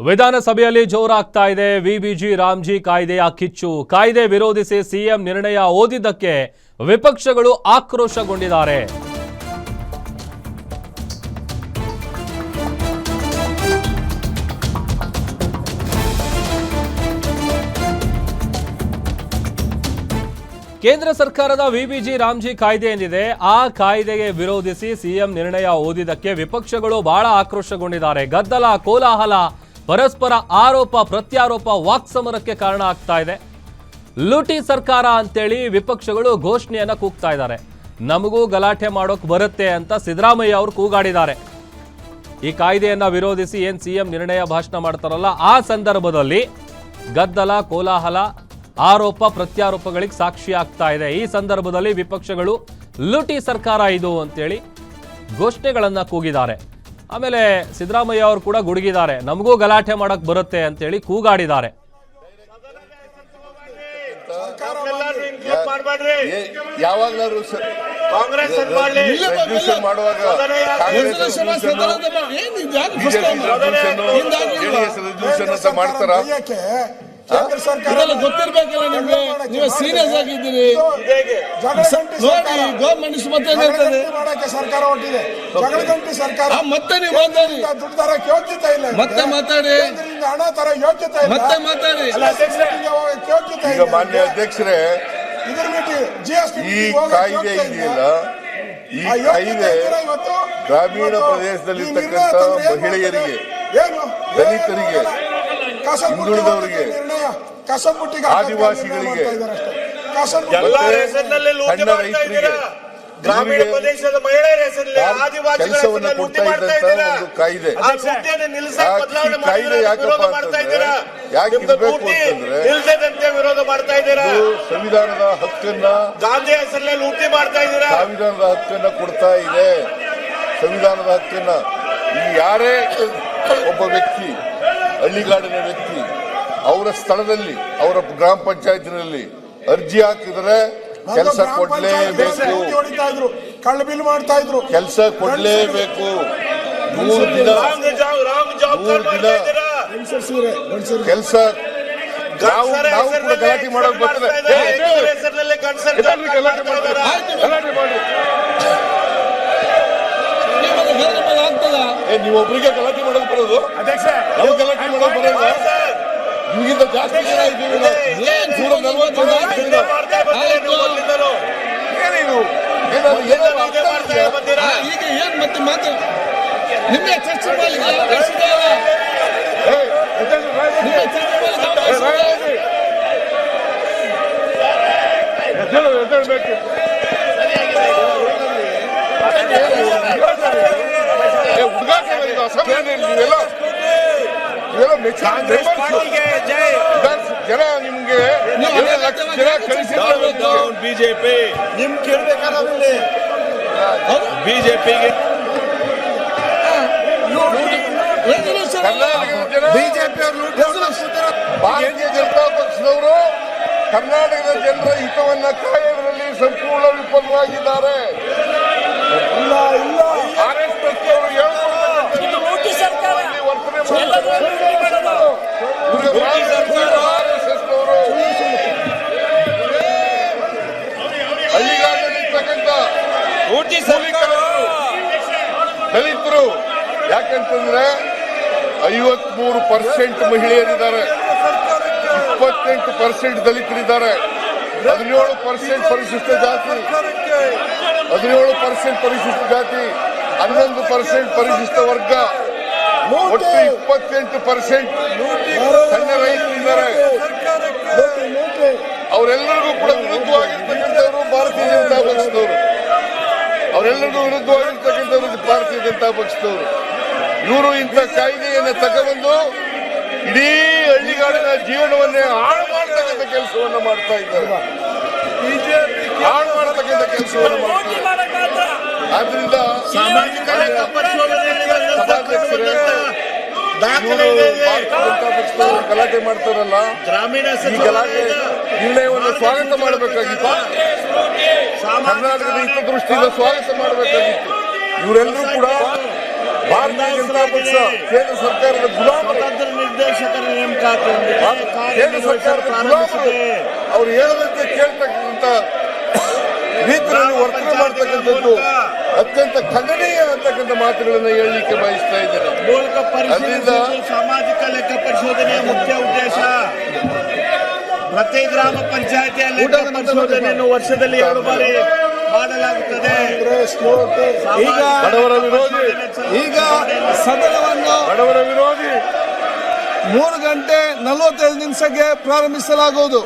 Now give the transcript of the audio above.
ವಿಧಾನಸಭೆಯಲ್ಲಿ ಜೋರಾಗ್ತಾ ಇದೆ ವಿಬಿಜಿ ರಾಮ್ಜಿ ಕಾಯ್ದೆಯ ಕಿಚ್ಚು. ಕಾಯ್ದೆ ವಿರೋಧಿಸಿ ಸಿಎಂ ನಿರ್ಣಯ ಓದಿದ್ದಕ್ಕೆ ವಿಪಕ್ಷಗಳು ಆಕ್ರೋಶಗೊಂಡಿದ್ದಾರೆ. ಕೇಂದ್ರ ಸರ್ಕಾರದ ವಿಬಿಜಿ ರಾಮ್ಜಿ ಕಾಯ್ದೆ ಏನಿದೆ ಆ ಕಾಯ್ದೆಗೆ ವಿರೋಧಿಸಿ ಸಿಎಂ ನಿರ್ಣಯ ಓದಿದ್ದಕ್ಕೆ ವಿಪಕ್ಷಗಳು ಬಹಳ ಆಕ್ರೋಶಗೊಂಡಿದ್ದಾರೆ. ಗದ್ದಲ, ಕೋಲಾಹಲ, ಪರಸ್ಪರ ಆರೋಪ ಪ್ರತ್ಯಾರೋಪ ವಾಕ್ಸಮರಕ್ಕೆ ಕಾರಣ ಆಗ್ತಾ ಇದೆ. ಲೂಟಿ ಸರ್ಕಾರ ಅಂತೇಳಿ ವಿಪಕ್ಷಗಳು ಘೋಷಣೆಯನ್ನ ಕೂಗ್ತಾ ಇದ್ದಾರೆ. ನಮಗೂ ಗಲಾಟೆ ಮಾಡೋಕ್ ಬರುತ್ತೆ ಅಂತ ಸಿದ್ದರಾಮಯ್ಯ ಅವರು ಕೂಗಾಡಿದ್ದಾರೆ. ಈ ಕಾಯ್ದೆಯನ್ನ ವಿರೋಧಿಸಿ ಏನ್ ಸಿಎಂ ನಿರ್ಣಯ ಭಾಷಣ ಮಾಡ್ತಾರಲ್ಲ ಆ ಸಂದರ್ಭದಲ್ಲಿ ಗದ್ದಲ, ಕೋಲಾಹಲ, ಆರೋಪ ಪ್ರತ್ಯಾರೋಪಗಳಿಗೆ ಸಾಕ್ಷಿ ಆಗ್ತಾ ಇದೆ. ಈ ಸಂದರ್ಭದಲ್ಲಿ ವಿಪಕ್ಷಗಳು ಲೂಟಿ ಸರ್ಕಾರ ಇದು ಅಂತೇಳಿ ಘೋಷಣೆಗಳನ್ನ ಕೂಗಿದ್ದಾರೆ. ಆಮೇಲೆ ಸಿದ್ದರಾಮಯ್ಯ ಅವರು ಕೂಡ ಗುಡುಗಿದ್ದಾರೆ, ನಮಗೂ ಗಲಾಟೆ ಮಾಡಕ್ ಬರುತ್ತೆ ಅಂತೇಳಿ ಕೂಗಾಡಿದ್ದಾರೆ. ಕೇಂದ್ರ ಸರ್ಕಾರ ಗೊತ್ತಿರ್ಬೇಕಲ್ಲ ನಿಮ್ಗೆ, ನೀವು ಸೀರಿಯಸ್ ಆಗಿದ್ದೀರಿ. ಸರ್ಕಾರ ಹೊಟ್ಟಿದೆ, ಜಗಳಗಂಟಿ ಸರ್ಕಾರ. ಮತ್ತೆ ನೀವು ಮಾತಾಡಿ, ದುಡ್ಡು ತರಕ್ಕೆ ಯೋಗ್ಯತೆ ಇಲ್ಲ. ಮತ್ತೆ ಮಾತಾಡಿ, ಹಣ ತರ ಯೋಗ್ಯತೆ ಇಲ್ಲ. ಮತ್ತೆ ಮಾತಾಡಿ, ಯೋಗ್ಯತೆ ಇಲ್ಲ. ಮಾನ್ಯ ಅಧ್ಯಕ್ಷರೇ, ಇದ್ರ ಬಿಟ್ಟು GST ಈ ಕಾಯ್ದೆ ಇದೆಯಲ್ಲ, ಈ ಕಾಯ್ದೆ ಗ್ರಾಮೀಣ ಪ್ರದೇಶದಲ್ಲಿರ್ತಕ್ಕಂಥ ಮಹಿಳೆಯರಿಗೆ, ದಲಿತರಿಗೆ, ಹಿಂದುಳಿದವರಿಗೆ, ಆದಿವಾಸಿಗಳಿಗೆ, ಸಣ್ಣ ರೈತರಿಗೆ ಗ್ರಾಮೀಣ ಪ್ರದೇಶದ ಮಹಿಳೆಯರ ಹೆಸರಲ್ಲಿ ಕೆಲಸವನ್ನು ಕೊಡ್ತಾ ಇದ್ದಂತ ಒಂದು ಕಾಯ್ದೆ. ಕಾಯ್ದೆ ಯಾಕಪ್ಪ ಅಂತಂದ್ರೆ, ಯಾಕೆ ಇರಬೇಕು ಅಂತಂದ್ರೆ, ವಿರೋಧ ಮಾಡ್ತಾ ಇದ್ದೀರಾ. ಸಂವಿಧಾನದ ಹಕ್ಕನ್ನ, ಗಾಂಧಿ ಹೆಸರಲ್ಲೇ ಲೂಟಿ ಮಾಡ್ತಾ ಇದ್ದೀರಾ. ಸಂವಿಧಾನದ ಹಕ್ಕನ್ನ ಕೊಡ್ತಾ ಇದೆ. ಸಂವಿಧಾನದ ಹಕ್ಕನ್ನ ಈ ಯಾರೇ ಒಬ್ಬ ವ್ಯಕ್ತಿ, ಹಳ್ಳಿಗಾಡಿನ ವ್ಯಕ್ತಿ ಅವರ ಸ್ಥಳದಲ್ಲಿ, ಅವರ ಗ್ರಾಮ ಪಂಚಾಯತಿನಲ್ಲಿ ಅರ್ಜಿ ಹಾಕಿದ್ರೆ ಕೆಲಸ ಕೊಡ್ಲೇಬೇಕು. ಕಳ್ಳಬಿಲ್ ಮಾಡ್ತಾ ಇದ್ರು, ಕೆಲಸ ಕೊಡ್ಲೇಬೇಕು. 3 ದಿನ ಕೆಲಸ. ನಾವು ಕೂಡ ಗಲಾಟೆ ಮಾಡೋಕೆ ಬರ್ತದೆ. ಗಲಾಟೆ ಮಾಡಿ ನೀವೊಬ್ಬರಿಗೆ ಗಲಾಟೆ ಮಾಡೋದು ಬರೋದು, ನಾವು ಗಲಾಟೆ ಮಾಡೋದು ಬರೋದು. ನಿಮಗಿಂತ ಜಾಸ್ತಿ ಜನ ಇದ್ದೀವಿ. 140 ಜನ ಇದ್ದೀವಿ. ಏನೇನು ಈಗ ಏನ್ ಮತ್ತೆ ಮಾತು ನಿಮಗೆ ಚರ್ಚೆ ಮಾಡಿ ಜನ ನಿಮ್ಗೆ ಬಿಜೆಪಿ ನಿಮ್ ಕೇಳ್ಬೇಕಾದ್ರೆ ಬಿಜೆಪಿಗೆ ಭಾರತೀಯ ಜನತಾ ಪಕ್ಷದವರು ಕರ್ನಾಟಕದ ಜನರ ಹಿತವನ್ನ ಕಾಯೋದ್ರಲ್ಲಿ ಸಂಪೂರ್ಣ ವಿಫಲವಾಗಿದ್ದಾರೆ. RSS ಅವರು ಹಳ್ಳಿಗಾರಲ್ಲಿರ್ತಕ್ಕಂಥ ದಲಿತರು, ಯಾಕಂತಂದ್ರೆ 53% ಮಹಿಳೆಯರಿದ್ದಾರೆ, 28% ದಲಿತರಿದ್ದಾರೆ, 17% ಪರಿಶಿಷ್ಟ ಜಾತಿ, 17% ಪರಿಶಿಷ್ಟ ಜಾತಿ, 11% ಪರಿಶಿಷ್ಟ ವರ್ಗ, ಒಟ್ಟು 28% ಸಣ್ಣ ರೈತರಿದ್ದಾರೆ. ಅವರೆಲ್ಲರಿಗೂ ಕೂಡ ವಿರುದ್ಧವಾಗಿರ್ತಕ್ಕಂಥವ್ರು ಭಾರತೀಯ ಜನತಾ ಪಕ್ಷದವರು. ಅವರೆಲ್ಲರಿಗೂ ವಿರುದ್ಧವಾಗಿರ್ತಕ್ಕಂಥವ್ರು ಭಾರತೀಯ ಜನತಾ ಪಕ್ಷದವರು. ಇವರು ಇಂಥ ಕಾಯ್ದೆಯನ್ನು ತಗೊಂಡು ಇಡೀ ಹಳ್ಳಿಗಾಡಿನ ಜೀವನವನ್ನೇ ಹಾಳು ಮಾಡತಕ್ಕಂಥ ಕೆಲಸವನ್ನ ಮಾಡ್ತಾ ಇದ್ದಾರೆ. ಹಾಳು ಮಾಡತಕ್ಕಂಥ ಕೆಲಸವನ್ನು ಮಾಡ್ತಾರೆ. ಆದ್ರಿಂದ ಸಾಮಾಜಿಕ ಸಭಾಧ್ಯಕ್ಷರೇ, ಗಲಾಟೆ ಮಾಡ್ತಾರಲ್ಲ, ಗ್ರಾಮೀಣ ಈ ಗಲಾಟೆ ನಿರ್ಣಯವನ್ನು ಸ್ವಾಗತ ಮಾಡಬೇಕಾಗಿತ್ತು. ಕರ್ನಾಟಕದ ಹಿತದೃಷ್ಟಿಯಿಂದ ಸ್ವಾಗತ ಮಾಡಬೇಕಾಗಿತ್ತು. ಇವರೆಲ್ಲರೂ ಕೂಡ ಭಾರತೀಯ ಜನತಾ ಪಕ್ಷ ಕೇಂದ್ರ ಸರ್ಕಾರದ ಗುಲಾಮರು. ನೇಮಕಾತಿಯೊಂದಿಗೆ ಕೇಂದ್ರ ಕಾರ್ಯನಿರ್ವಹಿಸಲು ಸರ್ಕಾರದ ಪ್ರಾರಂಭಿಸಿದೆ. ಅವ್ರು ಹೇಳದಂತೆ ಕೇಳ್ತಕ್ಕಂಥ ರೀತಿಯಲ್ಲಿ ವರ್ತನೆ ಮಾಡ್ತಕ್ಕಂಥದ್ದು ಅತ್ಯಂತ ಖಂಡನೀಯ ಅಂತಕ್ಕಂಥ ಮಾತುಗಳನ್ನು ಹೇಳಲಿಕ್ಕೆ ಬಯಸ್ತಾ ಇದ್ದಾರೆ. ಮೂಲಕ ಪರಿಶೀಲಿಸುವುದು ಅದರಿಂದ ಸಾಮಾಜಿಕ ಲೆಕ್ಕ ಪರಿಶೋಧನೆಯ ಮುಖ್ಯ ಉದ್ದೇಶ. ಪ್ರತಿ ಗ್ರಾಮ ಪಂಚಾಯತಿಯ ಲೆಕ್ಕ ಪರಿಶೋಧನೆಯನ್ನು ವರ್ಷದಲ್ಲಿ 2 ಬಾರಿ ಮಾಡಲಾಗುತ್ತದೆ. ಈಗ ಬಡವರ ವಿರೋಧಿ ಈಗ ಸದನವನ್ನು ಬಡವರ ವಿರೋಧಿ 3 ಗಂಟೆ 45 ನಿಮಿಷಕ್ಕೆ ಪ್ರಾರಂಭಿಸಲಾಗುವುದು.